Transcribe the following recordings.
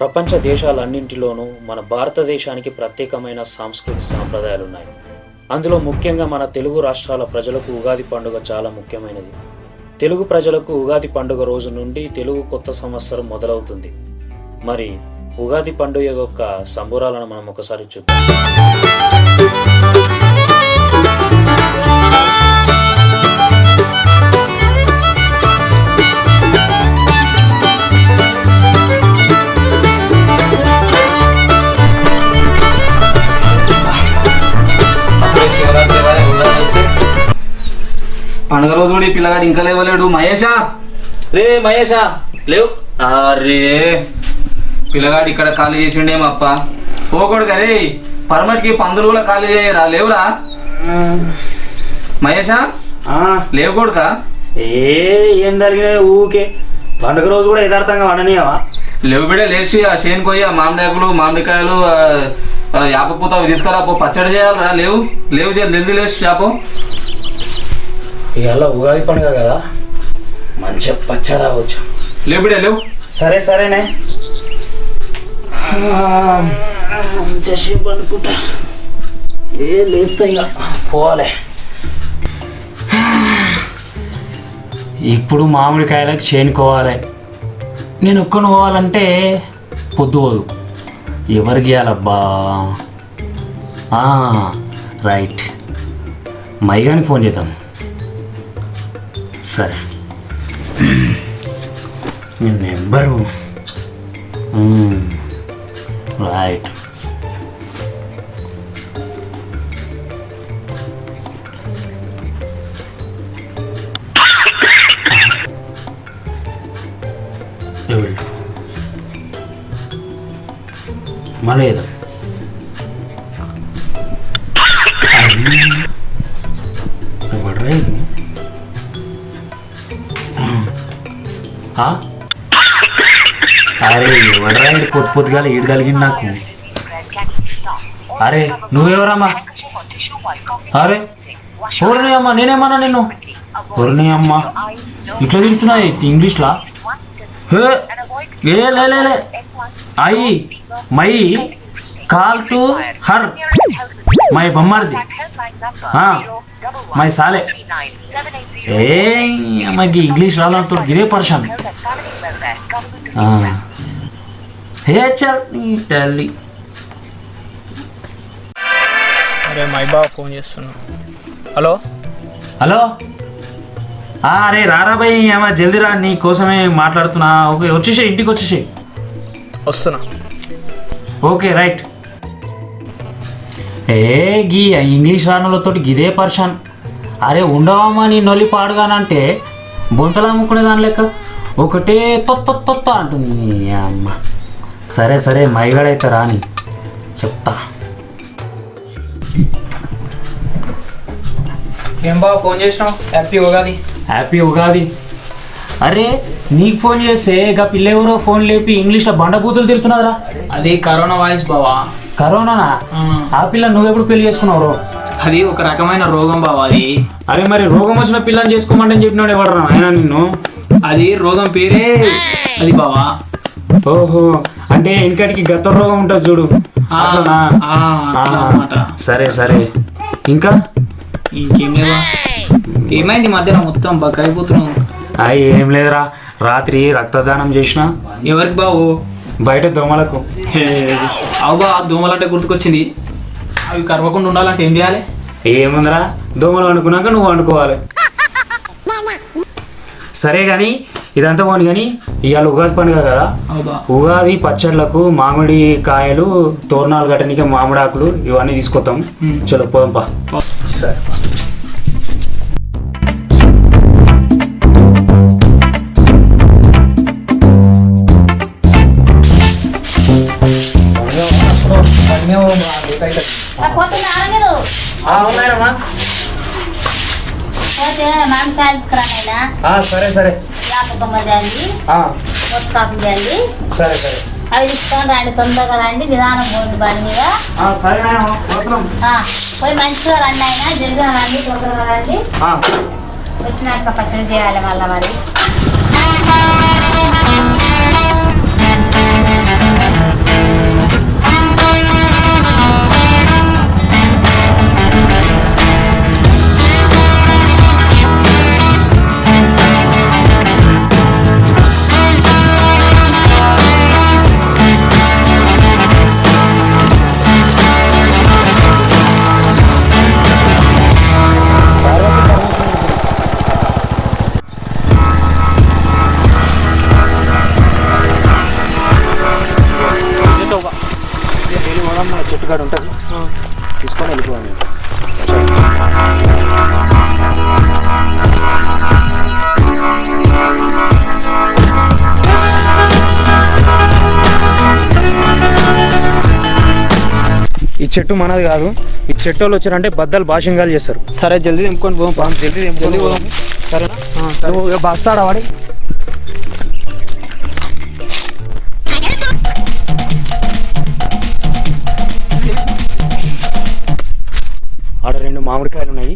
ప్రపంచ దేశాలన్నింటిలోనూ మన భారతదేశానికి ప్రత్యేకమైన సాంస్కృతిక సాంప్రదాయాలు ఉన్నాయి. అందులో ముఖ్యంగా మన తెలుగు రాష్ట్రాల ప్రజలకు ఉగాది పండుగ చాలా ముఖ్యమైనది. తెలుగు ప్రజలకు ఉగాది పండుగ రోజు నుండి తెలుగు కొత్త సంవత్సరం మొదలవుతుంది. మరి ఉగాది పండుగ యొక్క సంబరాలను మనం ఒకసారి చూద్దాం. పండుగ రోజు కూడా ఈ పిల్లగాడు ఇంకా లేవలేడు. మహేషా, రే మహేషా లేవు. అరే పిల్లగాడు ఇక్కడ ఖాళీ చేసిండేమో అప్ప. పోకూడదు కదే పర్మటికి పందులు కూడా ఖాళీ చేయరా. లేవురా మహేషా, లేవకూడక. ఏం జరిగినాయి ఊకే పండుగ రోజు కూడా యథార్థంగా వండనియవా? లేవు బిడే లేచి ఆ చేను కొయ్యి ఆ మామిడాకులు మామిడికాయలు యాప పూత తీసుకురా పో, పచ్చడి చేయాలరా. లేవు లేవు జల్దీ లేచి యాపో. ఇవాళ ఉగాది పండుగ కదా, మంచిగా పచ్చడి తాగొచ్చు. లేవు బిడే లేవు. సరే సరేనే మంచిసేపు అనుకుంటా. లేస్తా ఇక పోవాలి. ఇప్పుడు మామిడికాయలకు చేనుకోవాలి. నేను ఒక్కను పోవాలంటే పొద్దు పోదు. ఎవరికి ఇవ్వాలబ్బా? రైట్, మైగానికి ఫోన్ చేద్దాం. సరే నెంబరు రైట్. మళ్ళీ అరే ఎవడరాడు పొద్దు పొద్దుగా ఈడు కలిగింది నాకు. అరే నువ్వెవరమ్మా? అరే ఎవరిని అమ్మా? నేనేమన్నా నిన్ను? ఎవరిని అమ్మా ఇట్లా తిరుగుతున్నాయి ఇంగ్లీష్లా? ఏ లే అయి మై కాల్ టు హర్ మై బొమ్మర్ది మై సాలే. ఏ అమ్మాయికి ఇంగ్లీష్ రాలంతో గిరే పర్షన్. హే చల్ తల్లి. అరే మై బావ ఫోన్ చేస్తున్నా. హలో హలో, అరే రారా భయ్, ఏమా జల్దీ రా, నీ కోసమే మాట్లాడుతున్నా. ఓకే వచ్చేసే, ఇంటికి వచ్చేసే. వస్తున్నా. Okay right. గీ ఇంగ్లీష్ రానులతో గిదే పర్షన్. అరే ఉండవమ్మా నీ నొల్లి పాడుగానంటే బొంతలు అమ్ముకునే దాని లెక్క ఒకటే తొత్త అంటుంది అమ్మ. సరే సరే మైగాడైతే రాని చెప్తా. ఏం బావ ఫోన్ చేసినావు? హ్యాపీ ఉగాది. హ్యాపీ ఉగాది. అరే నీకు ఫోన్ చేస్తే ఇక పిల్ల ఎవరో ఫోన్ లేపి ఇంగ్లీష్లో బండబూతులు తిరుగుతున్నారా? అది కరోనా వాయిస్ బావా. కరోనానా? ఆ పిల్ల నువ్వెప్పుడు పెళ్లి చేసుకున్నావు? అది ఒక రకమైన రోగం బావా అది. అరే మరి రోగం వచ్చిన పిల్లని చేసుకోమంటే చెప్పినాడు ఎవడరా ఆయన నిన్ను? అది రోగం పేరే అది బావా. ఓహో, అంటే ఇంకటికి గత రోగం ఉంటుంది చూడు, అట్లనా? సరే సరే, ఇంకా ఇంకేం లేదా? ఏమైంది మధ్యలో మొత్తం బక్క అయిపోతున్నావు? ఏం లేదురా, రాత్రి రక్తదానం చేసిన. ఎవరికి బావు? బయట దోమలకు. అవ్వా దోమలంటే గుర్తుకొచ్చింది. అవి కరవకుండా ఉండాలంటే ఏం చేయాలి? ఏముందిరా, దోమలు వండుకున్నాక నువ్వు వండుకోవాలి. సరే కానీ ఇదంతా పోను కానీ ఇవాళ ఉగాది పండుగ కదా, ఉగాది పచ్చళ్ళకు మామిడి కాయలు, తోరణాలు కట్టడానికి మామిడాకులు ఇవన్నీ తీసుకొస్తాం. చలో పోదాంపా. సరే సరే సరే సరే సరే అవి తీసుకొని రండి, తొందరగా రండి, నిదానం పోండి బండి మీద. పోయి మంచిగా రండి, అయినా జల్దిగా రండి, తొందరగా రండి. వచ్చినాక పచ్చడి చేయాలి మళ్ళీ మరి. కాడ ఉంటుంది తీసుకొని వెళ్ళిపోవాలి. ఈ చెట్టు మనది కాదు. ఈ చెట్టు వాళ్ళు వచ్చారంటే బద్దలు భాషంగాలు చేస్తారు. సరే జల్దీ తెంపుకొని పోదాం. జల్దీ తెంపుకొని పోదాం. సరేనా? నువ్వు బస్తాడా వాడి ఆడ 2 మామిడికాయలు ఉన్నాయి.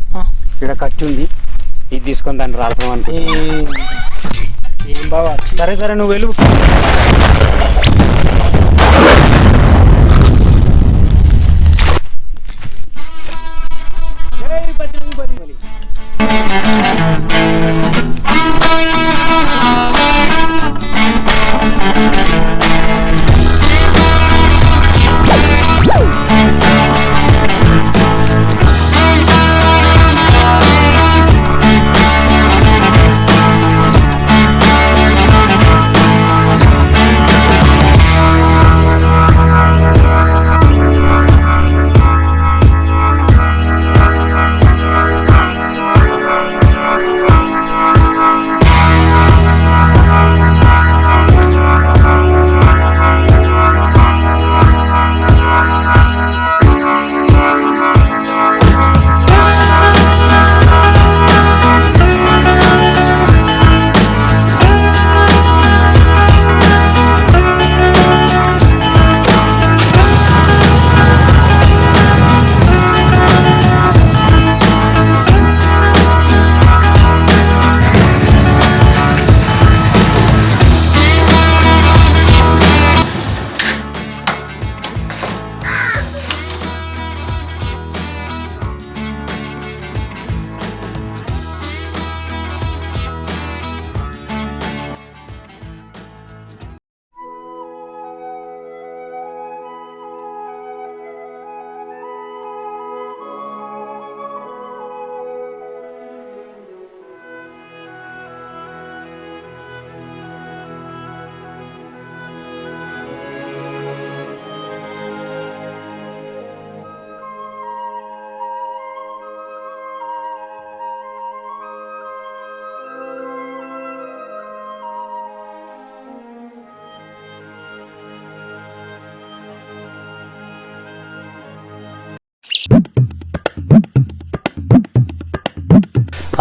ఇక్కడ కట్టి ఉంది. ఇది తీసుకొని దాన్ని రాలపడం అంటే ఏం బావా. సరే సరే నువ్వు వెళ్ళు.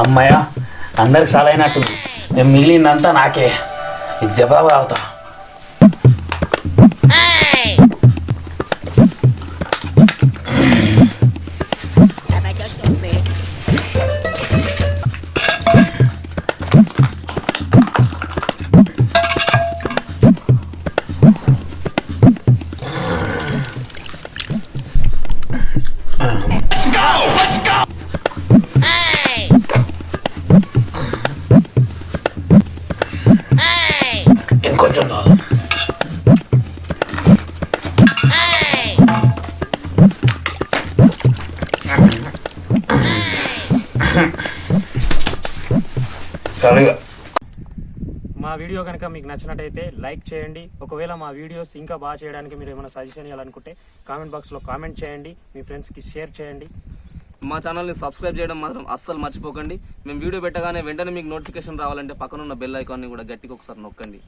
అమ్మాయ అందరికి సలైనట్టు నేను మిగిలిందంతా నాకే. ఇది జవాబు అవుతా. ఇంకొంచెం తాగు. మా వీడియో కనుక మీకు నచ్చినట్టయితే లైక్ చేయండి. ఒకవేళ మా వీడియోస్ ఇంకా బాగా చేయడానికి మీరు ఏమైనా సజెషన్ ఇవ్వాలనుకుంటే కామెంట్ బాక్స్లో కామెంట్ చేయండి. మీ ఫ్రెండ్స్కి షేర్ చేయండి. మా ఛానల్ని సబ్స్క్రైబ్ చేయడం మాత్రం అస్సలు మర్చిపోకండి. మేము వీడియో పెట్టగానే వెంటనే మీకు నోటిఫికేషన్ రావాలంటే పక్కనున్న బెల్ ఐకాన్ని కూడా గట్టిగా ఒకసారి నొక్కండి.